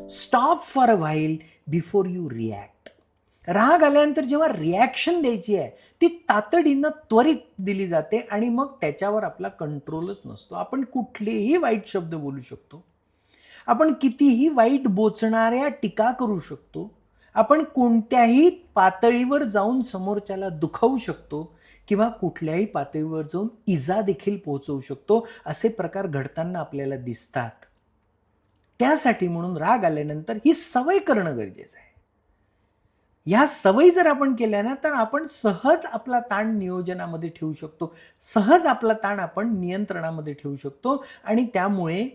Stop for a while before you react. राग आल्यानंतर जेव्हा रिॲक्शन द्यायची आहे ती तातडीनं त्वरित दिली जाते आणि मग त्याच्यावर आपला कंट्रोलच नसतो. आपण कुठलेही वाईट शब्द बोलू शकतो, आपण कितीही वाईट बोचणाऱ्या टीका करू शकतो, आपण कोणत्याही पातळीवर जाऊन समोरच्याला दुखवू शकतो किंवा कुठल्याही पातळीवर जाऊन इजा देखील पोहोचवू शकतो. असे प्रकार घडताना आपल्याला दिसतात. त्यासाठी म्हणून राग आल्यानंतर ही सवय करणं गरजेचं आहे. ह्या सवयी जर आपण केल्या ना तर आपण सहज आपला ताण नियोजनामध्ये ठेवू शकतो, सहज आपला ताण आपण नियंत्रणामध्ये ठेवू शकतो आणि त्यामुळे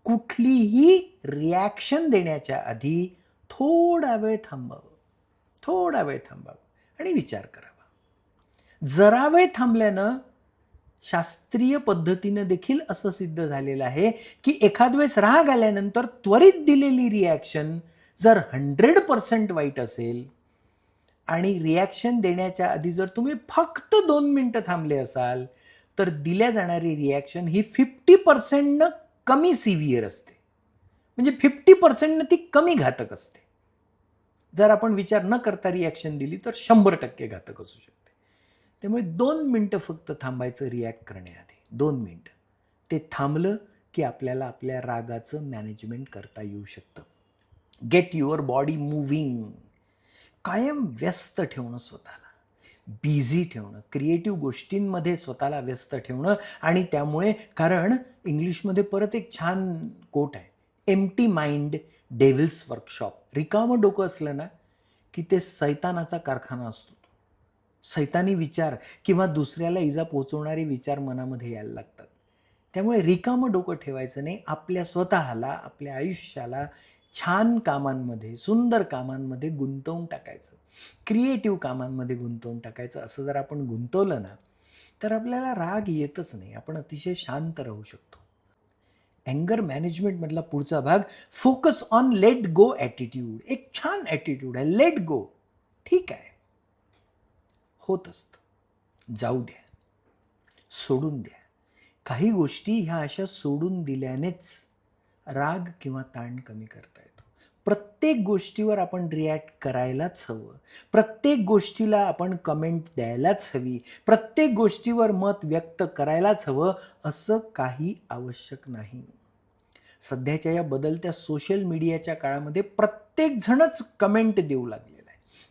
कुठलीही रिॲक्शन देण्याच्या आधी थोडा वेळ थांबावं आणि विचार करावा. जरा वेळ थांबल्यानं शास्त्रीय पद्धतीनं देखील असं सिद्ध झालेलं आहे की एखाद वेळेस राग आल्यानंतर त्वरित दिलेली रिॲक्शन जर 100% वाईट असेल आणि रिॲक्शन देण्याच्या आधी जर तुम्ही फक्त 2 मिनिटं थांबले असाल तर दिल्या जाणारी रिॲक्शन ही 50% कमी सिव्हिअर असते. म्हणजे 50% ती कमी घातक असते. जर आपण विचार न करता रिॲक्शन दिली तर 100% घातक असू शकते. त्यामुळे 2 मिनिटं फक्त थांबायचं रिॲक्ट करण्याआधी. 2 मिनिटं. ते थांबलं की आपल्याला आपल्या रागाचं मॅनेजमेंट करता येऊ शकतं. Get your body moving. कायम व्यस्त ठेवणं स्वतःला, बिझी ठेवणं, क्रिएटिव्ह गोष्टींमध्ये स्वतःला व्यस्त ठेवणं आणि त्यामुळे कारण इंग्लिशमध्ये परत एक छान कोट आहे, एम्प्टी माइंड डेव्हिल्स वर्कशॉप. रिकामं डोकं असलं ना की ते सैतानाचा कारखाना असतो. सैतानी विचार किंवा दुसऱ्याला इजा पोहोचवणारे विचार मनामध्ये यायला लागतात. त्यामुळे रिकामं डोकं ठेवायचं नाही. आपल्या स्वतःला, आपल्या आयुष्याला छान कामांमध्ये, सुंदर कामांमध्ये गुंतवून टाकायचं, क्रिएटिव्ह कामांमध्ये गुंतवून टाकायचं. असं जर आपण गुंतवलं ना तर आपल्याला राग येतच नाही. आपण अतिशय शांत राहू शकतो. अँगर मॅनेजमेंटमधला पुढचा भाग focus on let go attitude. एक छान ॲटिट्यूड आहे, लेट गो. ठीक आहे, होत असतं, जाऊ द्या, सोडून द्या. काही गोष्टी ह्या अशा सोडून दिल्यानेच राग किंवा ताण कमी करता येतो. प्रत्येक गोष्टीवर आपण रिॲक्ट करायलाच हवं, प्रत्येक गोष्टीला आपण कमेंट द्यायलाच हवी, प्रत्येक गोष्टीवर मत व्यक्त करायलाच हवं असं काही आवश्यक नाही. सध्याच्या या बदलत्या सोशल मीडियाच्या काळामध्ये प्रत्येक जणच कमेंट देऊ लागलेला आहे.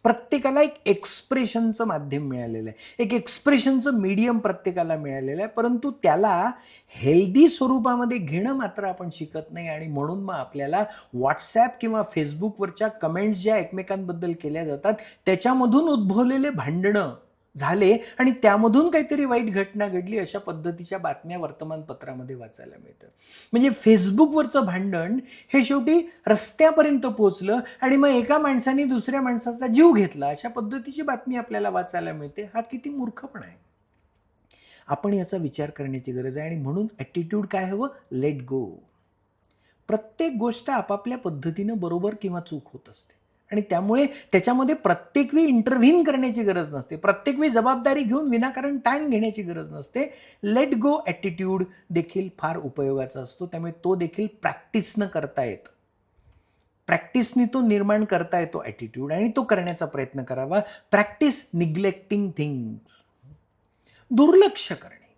प्रत्येकाला एक एक्सप्रेशनचं माध्यम मिळालेलं आहे, एक एक्सप्रेशनचं मीडियम प्रत्येकाला मिळालेलं आहे. परंतु त्याला हेल्दी स्वरूपामध्ये घेणं मात्र आपण शिकत नाही आणि म्हणून मग आपल्याला व्हॉट्सॲप किंवा फेसबुकवरच्या कमेंट्स ज्या एकमेकांबद्दल केल्या जातात त्याच्यामधून उद्भवलेले भांडणं झाले आणि त्यामधून काहीतरी वाईट घटना घडली अशा पद्धतीच्या बातम्या वर्तमानपत्रामध्ये वाचायला मिळतं. म्हणजे फेसबुकवरचं भांडण हे शेवटी रस्त्यापर्यंत पोहोचलं आणि मग एका माणसाने दुसऱ्या माणसाचा जीव घेतला अशा पद्धतीची बातमी आपल्याला वाचायला मिळते. हा किती मूर्खपणा आहे. आपण याचा विचार करण्याची गरज आहे आणि म्हणून ॲटिट्यूड काय हवं, लेट गो. प्रत्येक गोष्ट आपापल्या पद्धतीनं बरोबर किंवा चूक होत असते आणि त्यामुळे त्याच्यामध्ये प्रत्येक वेळी इंटरव्हीन करण्याची गरज नसते, प्रत्येक वेळी जबाबदारी घेऊन विनाकारण ताण घेण्याची गरज नसते. लेट गो ॲटिट्यूड देखील फार उपयोगाचा असतो. त्यामुळे तो देखील प्रॅक्टिसनं करता येतो. प्रॅक्टिसनी तो निर्माण करता येतो ॲटिट्यूड आणि तो करण्याचा प्रयत्न करावा. Practice neglecting things. दुर्लक्ष करणे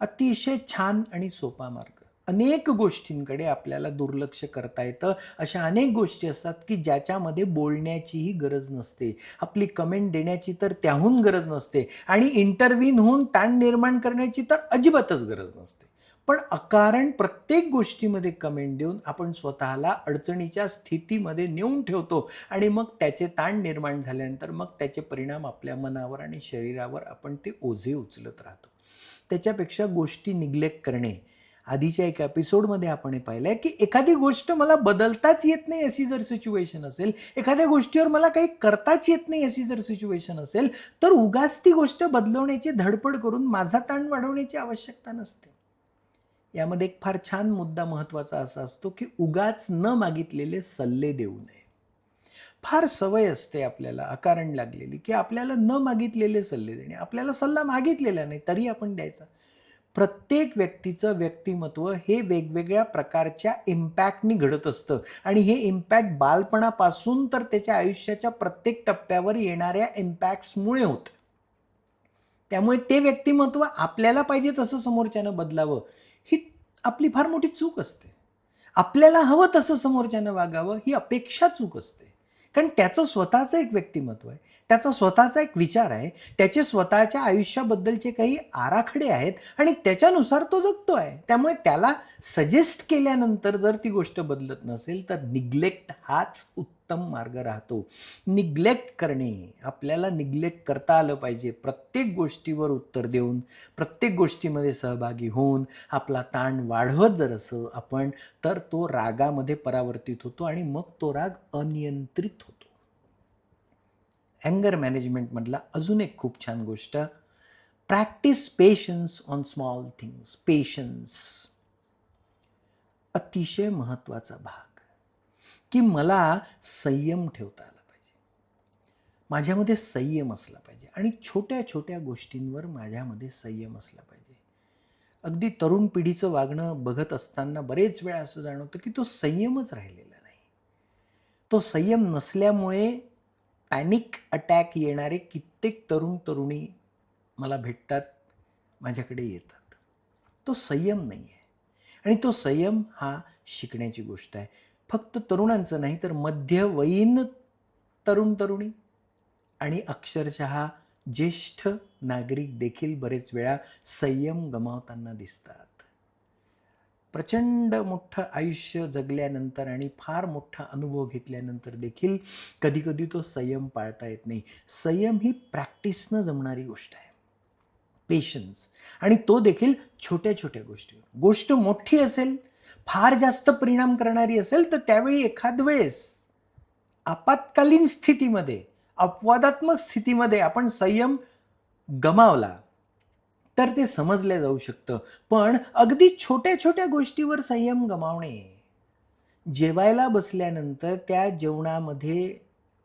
अतिशय छान आणि सोपा मार्ग. अनेक गोष्टींकडे आपल्याला दुर्लक्ष करता येतं. अशा अनेक गोष्टी असतात की ज्याच्यामध्ये बोलण्याचीही गरज नसते, आपली कमेंट देण्याची तर त्याहून गरज नसते आणि इंटरव्हीन होऊन ताण निर्माण करण्याची तर अजिबातच गरज नसते. पण अकारण प्रत्येक गोष्टीमध्ये कमेंट देऊन आपण स्वतःला अडचणीच्या स्थितीमध्ये नेऊन ठेवतो आणि मग त्याचे ताण निर्माण झाल्यानंतर मग त्याचे परिणाम आपल्या मनावर आणि शरीरावर आपण ते ओझे उचलत राहतो. त्याच्यापेक्षा गोष्टी निग्लेक्ट करणे. आधीच्या एका एपिसोडमध्ये आपण हे पाहिलं आहे की एखादी गोष्ट मला बदलताच येत नाही अशी जर सिच्युएशन असेल, एखाद्या गोष्टीवर मला काही करताच येत नाही अशी जर सिच्युएशन असेल तर उगाच ती गोष्ट बदलवण्याची धडपड करून माझा ताण वाढवण्याची आवश्यकता नसते. यामध्ये एक फार छान मुद्दा महत्त्वाचा असा असतो की उगाच न मागितलेले सल्ले देऊ नये. फार सवय असते आपल्याला अकारण लागलेली की आपल्याला न मागितलेले सल्ले देणे. आपल्याला सल्ला मागितलेला नाही तरी आपण द्यायचा. प्रत्येक व्यक्तीचं व्यक्तिमत्व हे वेगवेगळ्या प्रकारच्या इम्पॅक्टनी घडत असतं आणि हे इम्पॅक्ट बालपणापासून तर त्याच्या आयुष्याच्या प्रत्येक टप्प्यावर येणाऱ्या इम्पॅक्ट्समुळे होतं. त्यामुळे ते व्यक्तिमत्व आपल्याला पाहिजे तसं समोरच्यानं बदलावं ही आपली फार मोठी चूक असते. आपल्याला हवं तसं समोरच्यानं वागावं ही अपेक्षा चूक असते. कारण त्याचं स्वतःचं एक व्यक्तिमत्व आहे, त्याचा स्वतःचा एक विचार आहे, त्याचे स्वतःच्या आयुष्याबद्दलचे काही आराखडे आहेत आणि त्याच्यानुसार तो जगतो आहे. त्यामुळे त्याला सजेस्ट केल्यानंतर जर ती गोष्ट बदलत नसेल तर निग्लेक्ट हाच उत्तम मार्ग राहतो. निग्लेक्ट करणे, आपल्याला निग्लेक्ट करता आलं पाहिजे. प्रत्येक गोष्टीवर उत्तर देऊन, प्रत्येक गोष्टीमध्ये सहभागी होऊन आपला ताण वाढवत जर असं आपण तर तो रागामध्ये परावर्तित होतो आणि मग तो राग अनियंत्रित होतो. अँगर मॅनेजमेंटमधला अजून एक खूप छान गोष्ट, practice patience on small things. Patience अतिशय महत्वाचा भाग, की मला संयम ठेवता आला पाहिजे, माझ्यामध्ये संयम असला पाहिजे आणि छोट्या छोट्या गोष्टींवर माझ्यामध्ये संयम असला पाहिजे. अगदी तरुण पिढीचं वागणं बघत असताना बरेच वेळा असं जाणवतं की तो संयमच राहिलेला नाही. तो संयम नसल्यामुळे पॅनिक अटॅक येणारे कित्येक तरुण तरुणी मला भेटतात, माझ्याकडे येतात. तो संयम नाही आहे आणि तो संयम हा शिकण्याची गोष्ट आहे. फक्त तरुणांचं नाही तर मध्यवयीन तरुण तरुणी आणि अक्षरशः ज्येष्ठ नागरिक देखील बरेच वेळा संयम गमावताना दिसतात. प्रचंड मोठं आयुष्य जगल्यानंतर आणि फार मोठा अनुभव घेतल्यानंतर देखील कधी कधी तो संयम पाळता येत नाही. संयम ही प्रॅक्टिसनं जमणारी गोष्ट आहे, पेशन्स, आणि तो देखील छोट्या छोट्या गोष्टीवर. गोष्ट मोठी असेल, फार जास्त परिणाम करणारी असेल तर त्यावेळी एखाद वेळेस आपत्कालीन स्थितीमध्ये, अपवादात्मक स्थितीमध्ये आपण संयम गमावला तर ते समजलं जाऊ शकतं. पण अगदी छोट्या छोट्या गोष्टीवर संयम गमावणे, जेवायला बसल्यानंतर त्या जेवणामध्ये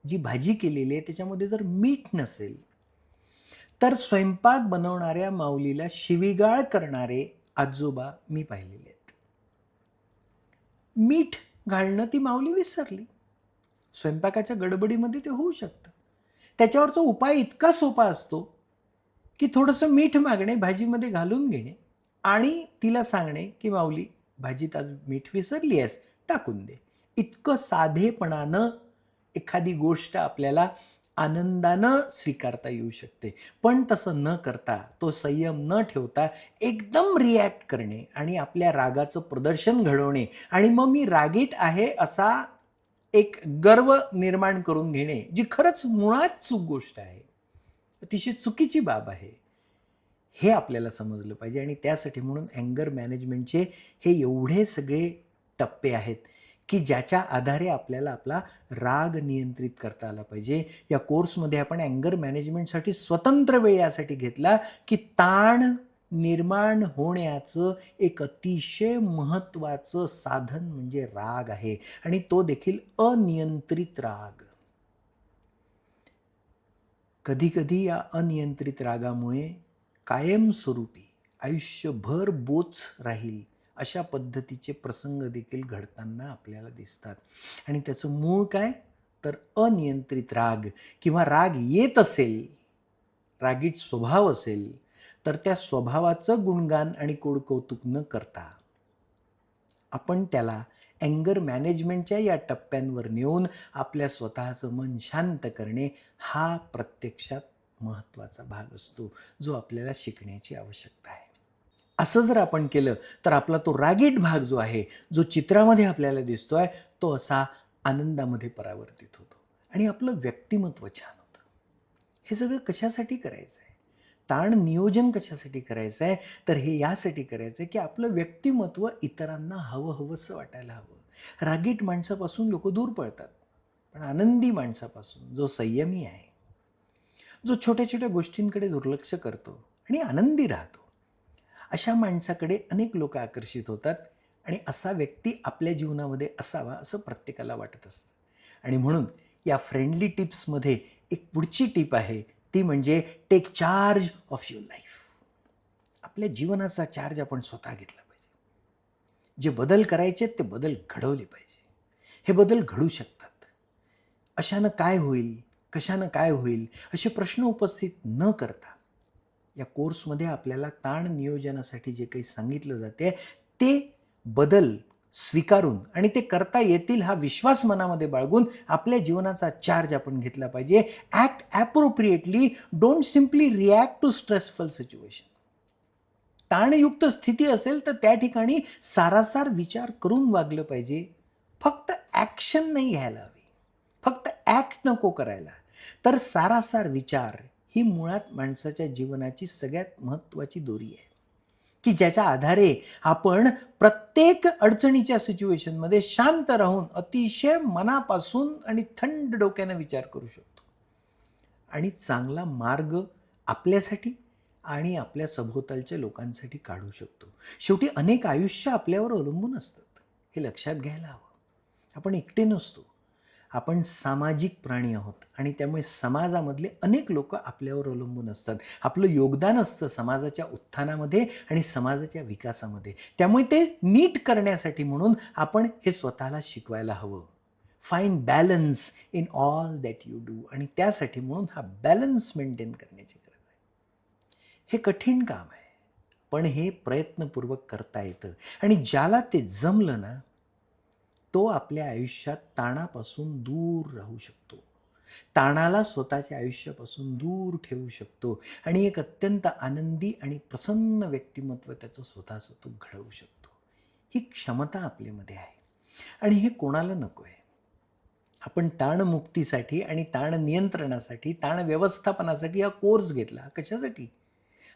जी भाजी केलेली आहे त्याच्यामध्ये जर मीठ नसेल तर स्वयंपाक बनवणाऱ्या माऊलीला शिवीगाळ करणारे आजोबा मी पाहिलेले आहेत. मीठ घालणं ती माऊली विसरली. स्वयंपाकाच्या गडबडीमध्ये ते होऊ शकतं. त्याच्यावरचा उपाय इतका सोपा असतो की थोडंसं मीठ मागणे, भाजीमध्ये घालून घेणे आणि तिला सांगणे की माऊली भाजीत आज मीठ विसरली आहेस, टाकून दे. इतकं साधेपणानं एखादी गोष्ट आपल्याला आनंदानं स्वीकारता येऊ शकते. पण तसं न करता, तो संयम न ठेवता एकदम रिॲक्ट करणे आणि आपल्या रागाचं प्रदर्शन घडवणे आणि मग मी रागीट आहे असा एक गर्व निर्माण करून घेणे, जी खरंच मुळात चूक गोष्ट आहे, अतिशय चुकीची बाब आहे, हे आपल्याला समजलं पाहिजे. आणि त्यासाठी म्हणून अँगर मॅनेजमेंटचे हे एवढे सगळे टप्पे आहेत की ज्याच्या आधारे आपल्याला आपला राग नियंत्रित करता आला पाहिजे. या कोर्समध्ये आपण अँगर मॅनेजमेंटसाठी स्वतंत्र वेळ यासाठी घेतला की ताण निर्माण होण्याचं एक अतिशय महत्त्वाचं साधन म्हणजे राग आहे आणि तो देखील अनियंत्रित राग. कधी कधी या अनियंत्रित रागामुळे कायमस्वरूपी आयुष्यभर बोच राहील अशा पद्धतीचे प्रसंग देखील घडताना आपल्याला दिसतात. आणि त्याचं मूळ काय तर अनियंत्रित राग, किंवा राग येत असेल, रागीट स्वभाव असेल तर त्या स्वभावाचं गुणगान आणि कोडकौतुक न करता आपण त्याला अँगर मॅनेजमेंटच्या या टप्प्यांवर नेऊन आपल्या स्वतःचं मन शांत करणे हा प्रत्यक्षात महत्त्वाचा भाग असतो, जो आपल्याला शिकण्याची आवश्यकता आहे. असं जर आपण केलं तर आपला तो रागीट भाग जो आहे, जो चित्रामध्ये आपल्याला दिसतोय, तो असा आनंदामध्ये परावर्तित होतो आणि आपलं व्यक्तिमत्व छान होतं. हे सगळं कशासाठी करायचं आहे? ताण नियोजन कशासाठी करायचं आहे? तर हे यासाठी करायचं आहे की आपलं व्यक्तिमत्व इतरांना हवंसं वाटायला हवं. रागीट माणसापासून लोक दूर पळतात, पण आनंदी माणसापासून, जो संयमी आहे, जो छोट्या छोट्या गोष्टींकडे दुर्लक्ष करतो आणि आनंदी राहतो, अशा माणसाकडे अनेक लोक आकर्षित होतात आणि असा व्यक्ती आपल्या जीवनामध्ये असावा असं प्रत्येकाला वाटत असतं. आणि म्हणून या फ्रेंडली टिप्समध्ये एक पुढची टीप आहे, ती म्हणजे take charge of your life. आपल्या जीवनाचा चार्ज आपण स्वतः घेतला पाहिजे. जे बदल करायचे ते बदल घडवले पाहिजे. हे बदल घडू शकतात. अशानं काय होईल, कशानं काय होईल असे प्रश्न उपस्थित न करता या कोर्समध्ये आपल्याला ताण नियोजनासाठी जे काही सांगितलं जाते ते बदल स्वीकारून आणि ते करता येतील हा विश्वास मनामध्ये बाळगून आपल्या जीवनाचा चार्ज आपण घेतला पाहिजे. Act appropriately, don't simply react to stressful situation. ताणयुक्त स्थिती असेल तर त्या ठिकाणी सारासार विचार करून वागलं पाहिजे. फक्त ॲक्शन नाही घ्यायला हवी, फक्त ॲक्ट नको करायला. तर सारासार विचार ही मुळात माणसाच्या जीवनाची सगळ्यात महत्त्वाची दोरी आहे की ज्याच्या आधारे आपण प्रत्येक अडचणीच्या सिच्युएशनमध्ये शांत राहून अतिशय मनापासून आणि थंड डोक्यानं विचार करू शकतो आणि चांगला मार्ग आपल्यासाठी आणि आपल्या सभोवतालच्या लोकांसाठी काढू शकतो. शेवटी अनेक आयुष्य आपल्यावर अवलंबून असतात, हे लक्षात घ्यायला हवं. आपण एकटे नसतो, आपण सामाजिक प्राणी आहोत आणि त्यामुळे समाजामधले अनेक लोक आपल्यावर अवलंबून असतात. आपलं योगदान असतं समाजाच्या उत्थानामध्ये आणि समाजाच्या विकासामध्ये. त्यामुळे ते नीट करण्यासाठी म्हणून आपण हे स्वतःला शिकवायला हवं. Find balance in all that you do. आणि त्यासाठी म्हणून हा बॅलन्स मेंटेन करण्याची गरज आहे. हे कठीण काम आहे, पण हे प्रयत्नपूर्वक करता येतं आणि ज्याला ते जमलं ना तो आपल्या आयुष्यात ताणापासून दूर राहू शकतो, ताणाला स्वतःच्या आयुष्यापासून दूर ठेवू शकतो आणि एक अत्यंत आनंदी आणि प्रसन्न व्यक्तिमत्व त्याचं स्वतःचं तो घडवू शकतो. ही क्षमता आपल्यामध्ये आहे आणि हे कोणाला नको आहे. आपण ताणमुक्तीसाठी आणि ताण नियंत्रणासाठी, ताण व्यवस्थापनासाठी हा कोर्स घेतला. कशासाठी?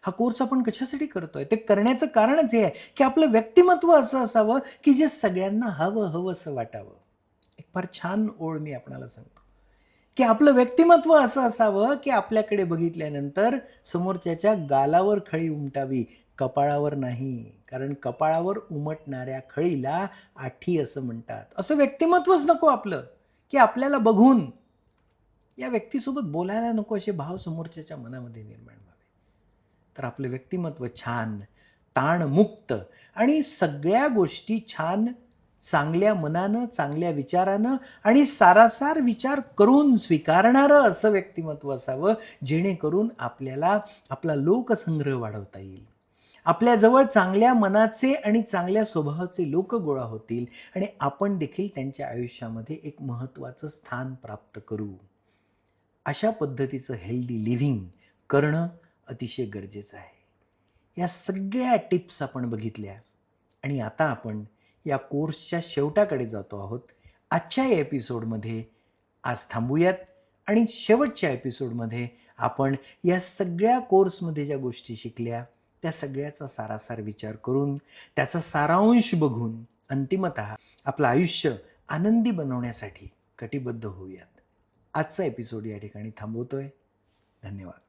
हा कोर्स आपण कशासाठी करतोय? ते करण्याचं कारणच हे आहे की आपलं व्यक्तिमत्व असं असावं की जे सगळ्यांना हवंसं वाटावं. एक फार छान ओळ मी आपणाला सांगतो की आपलं व्यक्तिमत्व असं असावं की आपल्याकडे बघितल्यानंतर समोरच्याच्या गालावर खळी उमटावी, कपाळावर नाही. कारण कपाळावर उमटणाऱ्या खळीला आठी असं म्हणतात. असं व्यक्तिमत्वच नको आपलं की आपल्याला बघून या व्यक्तीसोबत बोलायला नको असे भाव समोरच्याच्या मनामध्ये निर्माण व्हावे. तर आपलं व्यक्तिमत्व छान, ताणमुक्त आणि सगळ्या गोष्टी छान, चांगल्या मनानं, चांगल्या विचारानं आणि सारासार विचार करून स्वीकारणारं असं व्यक्तिमत्व असावं, जेणेकरून आपल्याला आपला लोकसंग्रह वाढवता येईल. आपल्याजवळ चांगल्या मनाचे आणि चांगल्या स्वभावाचे लोक गोळा होतील आणि आपण देखील त्यांच्या आयुष्यामध्ये एक महत्त्वाचं स्थान प्राप्त करू. अशा पद्धतीचं हेल्दी लिव्हिंग करणं अतिशय गरजेचं आहे. या सगळ्या टिप्स आपण बघितल्या आणि आता आपण या कोर्सच्या शेवटाकडे जातो आहोत. आजच्या या एपिसोडमध्ये आज थांबूयात आणि शेवटच्या एपिसोडमध्ये आपण या सगळ्या कोर्समध्ये ज्या गोष्टी शिकल्या त्या सगळ्याचा सारासार विचार करून, त्याचा सारांश बघून अंतिमतः आपलं आयुष्य आनंदी बनवण्यासाठी कटिबद्ध होऊयात. आजचा एपिसोड या ठिकाणी थांबवतोय. धन्यवाद.